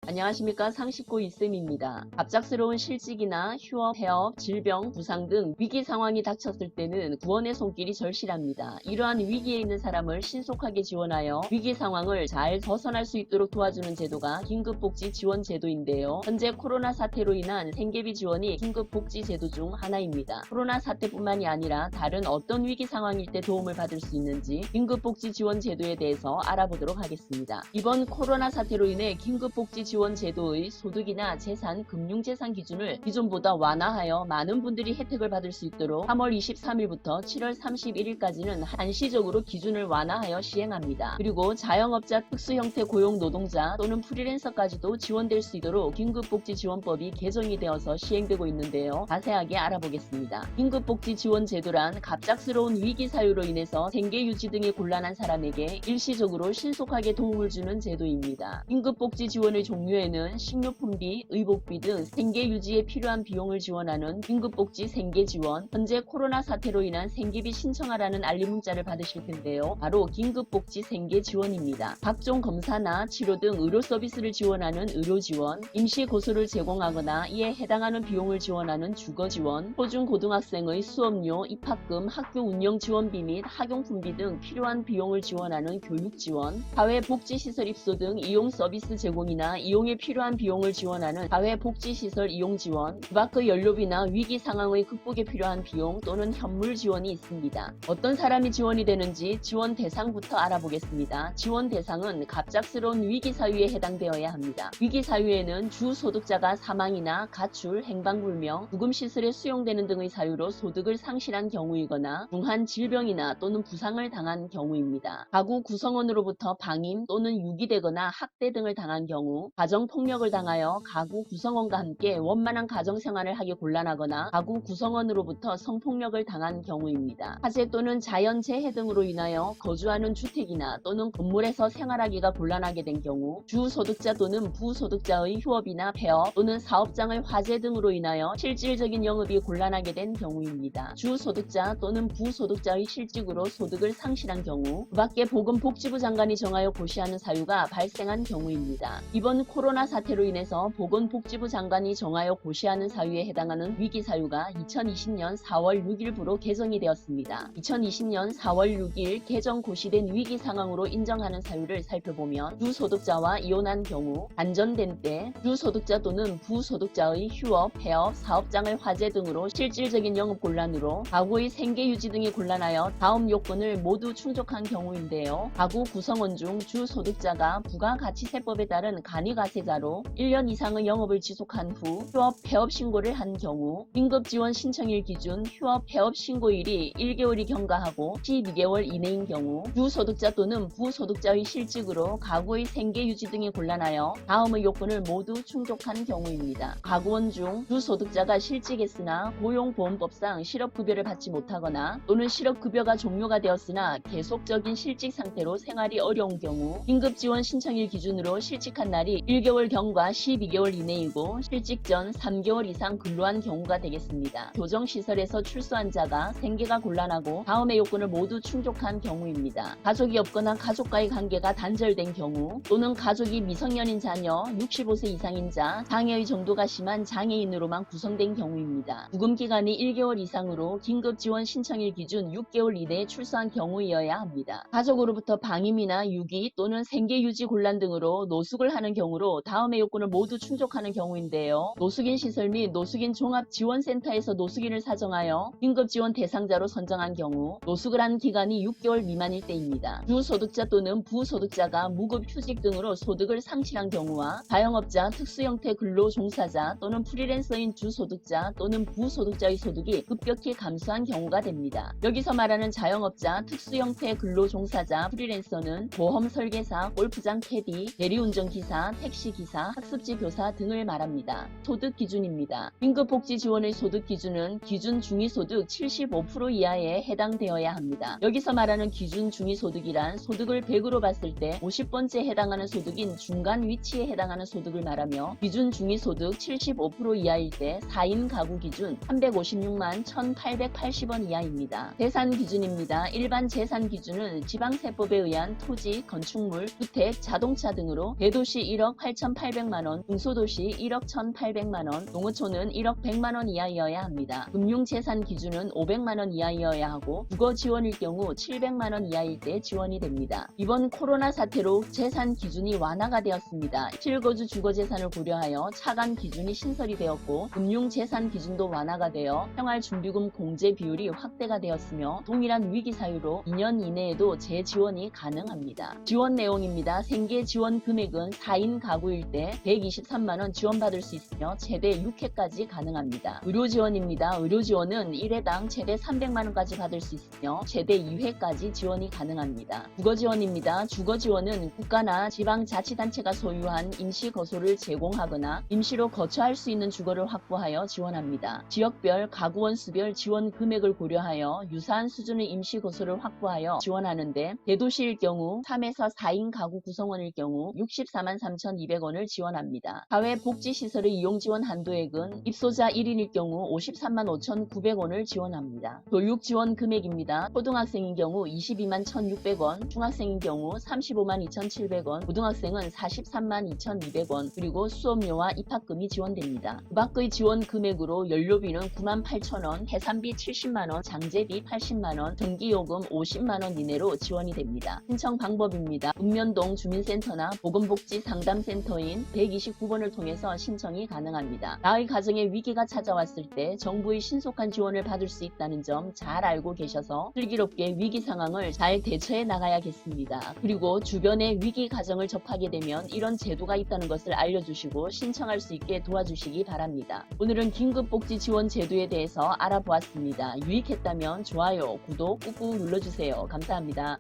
안녕하십니까. 상식고 이쌤입니다. 갑작스러운 실직이나 휴업, 폐업, 질병, 부상 등 위기 상황이 닥쳤을 때는 구원의 손길이 절실합니다. 이러한 위기에 있는 사람을 신속하게 지원하여 위기 상황을 잘 벗어날 수 있도록 도와주는 제도가 긴급복지 지원 제도인데요. 현재 코로나 사태로 인한 생계비 지원이 긴급복지 제도 중 하나입니다. 코로나 사태뿐만이 아니라 다른 어떤 위기 상황일 때 도움을 받을 수 있는지 긴급복지 지원 제도에 대해서 알아보도록 하겠습니다. 이번 코로나 사태로 인해 긴급복지 지원 제도의 소득이나 재산, 금융재산 기준을 기존보다 완화하여 많은 분들이 혜택을 받을 수 있도록 3월 23일부터 7월 31일까지는 한시적으로 기준을 완화하여 시행합니다. 그리고 자영업자, 특수형태 고용 노동자 또는 프리랜서까지도 지원될 수 있도록 긴급복지지원법이 개정이 되어서 시행되고 있는데요. 자세하게 알아보겠습니다. 긴급복지 지원 제도란 갑작스러운 위기 사유로 인해서 생계 유지 등이 곤란한 사람에게 일시적으로 신속하게 도움을 주는 제도입니다. 긴급복지 지원의 종류에는 식료품비, 의복비 등 생계 유지에 필요한 비용을 지원하는 긴급복지 생계지원, 현재 코로나 사태로 인한 생계비 신청하라는 알림 문자를 받으실 텐데요. 바로 긴급복지 생계지원입니다. 각종 검사나 치료 등 의료 서비스를 지원하는 의료지원, 임시고소를 제공하거나 이에 해당하는 비용을 지원하는 주거지원, 초중고등학생의 수업료, 입학금, 학교 운영 지원비 및 학용품비 등 필요한 비용을 지원하는 교육지원, 사회복지시설 입소 등 이용 서비스 제공이나 이용에 필요한 비용을 지원하는 사회복지시설 이용 지원, 그 연료비나 위기 상황의 극복에 필요한 비용 또는 현물 지원이 있습니다. 어떤 사람이 지원이 되는지 지원 대상부터 알아보겠습니다. 지원 대상은 갑작스러운 위기 사유에 해당되어야 합니다. 위기 사유에는 주 소득자가 사망이나 가출, 행방불명, 구금시설에 수용되는 등의 사유로 소득을 상실한 경우이거나 중한 질병이나 또는 부상을 당한 경우입니다. 가구 구성원으로부터 방임 또는 유기되거나 학대 등을 당한 경우, 가정폭력을 당하여 가구 구성원과 함께 원만한 가정생활을 하기 곤란하거나 가구 구성원으로부터 성폭력을 당한 경우입니다. 화재 또는 자연재해 등으로 인하여 거주하는 주택이나 또는 건물에서 생활하기가 곤란하게 된 경우, 주소득자 또는 부소득자의 휴업이나 폐업 또는 사업장의 화재 등으로 인하여 실질적인 영업이 곤란하게 된 경우입니다. 주소득자 또는 부소득자의 실직으로 소득을 상실한 경우, 그 밖에 보건복지부 장관이 정하여 고시하는 사유가 발생한 경우입니다. 이번 코로나 사태로 인해서 보건복지부 장관이 정하여 고시하는 사유에 해당하는 위기 사유가 2020년 4월 6일부로 개정이 되었습니다. 2020년 4월 6일 개정 고시된 위기 상황으로 인정하는 사유를 살펴보면, 주소득자와 이혼한 경우, 단전된 때, 주소득자 또는 부소득자의 휴업, 폐업, 사업장의 화재 등으로 실질적인 영업 곤란으로 가구의 생계 유지 등이 곤란하여 다음 요건을 모두 충족한 경우인데요. 가구 구성원 중 주소득자가 부가가치세법에 따른 간이가세자로 1년 이상의 영업을 지속한 후 휴업, 폐업 신고를 한 경우, 긴급지원 신청일 기준 휴업, 폐업 신고일이 1개월이 경과하고 12개월 이내인 경우, 주소득자 또는 부소득자의 실직으로 가구의 생계 유지 등이 곤란하여 다음의 요건을 모두 충족한 경우입니다. 가구원 중 주소득자가 실직했으나 고용보험법상 실업급여를 받지 못하거나 또는 실업급여가 종료가 되었으나 계속적인 실직 상태로 생활이 어려운 경우, 긴급지원 신청일 기준으로 실직한 날이 1개월 경과 12개월 이내이고 실직 전 3개월 이상 근로한 경우가 되겠습니다. 교정시설에서 출소한 자가 생계가 곤란하고 다음의 요건을 모두 충족한 경우입니다. 가족이 없거나 가족과의 관계가 단절된 경우, 또는 가족이 미성년인 자녀, 65세 이상인 자, 장애의 정도가 심한 장애인으로만 구성된 경우입니다. 구금기간이 1개월 이상으로 긴급지원 신청일 기준 6개월 이내에 출소한 경우이어야 합니다. 가족으로부터 방임이나 유기 또는 생계유지 곤란 등으로 노숙을 하는 경우로 다음의 요건을 모두 충족하는 경우인데요. 노숙인 시설 및 노숙인 종합지원센터에서 노숙인을 사정하여 긴급지원 대상자로 선정한 경우, 노숙을 한 기간이 6개월 미만일 때입니다. 주소득자 또는 부소득자가 무급휴직 등으로 소득을 상실한 경우와 자영업자, 특수형태 근로종사자 또는 프리랜서인 주소득자 또는 부소득자의 소득이 급격히 감소한 경우가 됩니다. 여기서 말하는 자영업자, 특수형태 근로종사자, 프리랜서는 보험 설계사, 골프장 캐디, 대리운전기사, 택시기사, 학습지 교사 등을 말합니다. 소득 기준입니다. 긴급복지 지원의 소득 기준은 기준 중위소득 75% 이하에 해당되어야 합니다. 여기서 말하는 기준 중위소득이란 소득을 100으로 봤을 때 50번째 해당하는 소득인 중간 위치에 해당하는 소득을 말하며, 기준 중위소득 75% 이하일 때 4인 가구 기준 356만 1,880원 이하입니다. 재산 기준입니다. 일반 재산 기준은 지방세법에 의한 토지, 건축물, 주택, 자동차 등으로 대도시 1억, 8,800만원, 중소도시 1억 1,800만원, 농어촌은 1억 100만원 이하이어야 합니다. 금융재산 기준은 500만원 이하이어야 하고 주거 지원일 경우 700만원 이하일 때 지원이 됩니다. 이번 코로나 사태로 재산 기준이 완화가 되었습니다. 실거주 주거재산을 고려하여 차관 기준이 신설이 되었고 금융재산 기준도 완화가 되어 생활준비금 공제 비율이 확대가 되었으며 동일한 위기 사유로 2년 이내에도 재지원이 가능합니다. 지원 내용입니다. 생계 지원 금액은 4인 가구일 때 123만원 지원받을 수 있으며 최대 6회까지 가능합니다. 의료 지원입니다. 의료 지원은 1회당 최대 300만원까지 받을 수 있으며 최대 2회까지 지원이 가능합니다. 주거 지원입니다. 주거 지원은 국가나 지방자치단체가 소유한 임시거소를 제공하거나 임시로 거처할 수 있는 주거를 확보하여 지원합니다. 지역별, 가구원 수별 지원 금액을 고려하여 유사한 수준의 임시거소를 확보하여 지원하는데 대도시일 경우 3에서 4인 가구 구성원일 경우 64만 3,200원을 지원합니다. 사회복지시설의 이용 지원 한도액은 입소자 1인일 경우 53만 5,900원을 지원합니다. 교육 지원 금액입니다. 초등학생인 경우 22만 1,600원, 중학생인 경우 35만 2,700원, 고등학생은 43만 2,200원, 그리고 수업료와 입학금이 지원됩니다. 그 밖의 지원 금액으로 연료비는 9만 8천원, 해산비 70만원, 장제비 80만원, 전기요금 50만원 이내로 지원이 됩니다. 신청 방법입니다. 읍면동 주민센터나 보건복지 상담센터인 129번을 통해서 신청이 가능합니다. 나의 가정에 위기가 찾아왔을 때 정부의 신속한 지원을 받을 수 있다는 점 잘 알고 계셔서 슬기롭게 위기 상황을 잘 대처해 나가야겠습니다. 그리고 주변에 위기 가정을 접하게 되면 이런 제도가 있다는 것을 알려주시고 신청할 수 있게 도와주시기 바랍니다. 오늘은 긴급복지 지원 제도에 대해서 알아보았습니다. 유익했다면 좋아요, 구독 꾹꾹 눌러주세요. 감사합니다.